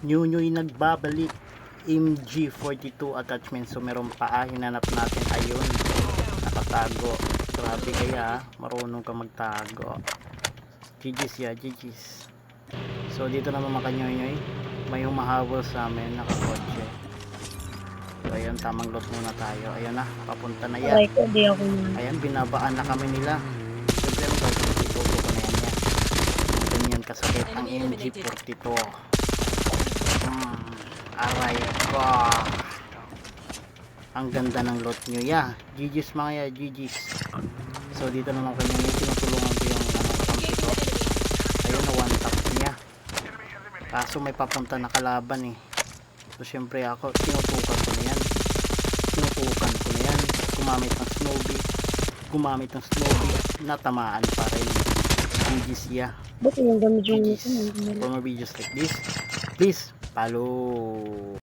Nyunyuy nagbabalik. MG42 attachment. So meron pa, hinanap natin. Ayun, nakatago. Grabe kaya, marunong ka magtago. GG's ya, GG's. So dito naman mga kanyunyuy, may humahabol sa amin, nakakotse. So ayan, tamang lot muna tayo. Ayan na, papunta na yan. Ayan, binabaan na kami nila. Siyempre ang gagawin, ituto ko na yan yan. Ganyan kasakit ang MG42. Aray ko. Ang ganda ng lot nyo ya. GG's mga ya, GG's. So dito naman kanyunyuy, tinutulungan ko yung kampi ko. Ayun na, one tap niya. Kaso may papunta na kalaban eh. So syempre ako, tinutukan ko na yan. Gumamit ng Snowbee. Natamaan pa rin. GG's ya. Ba't yung gamit yung GG's. For more videos like this, please follow.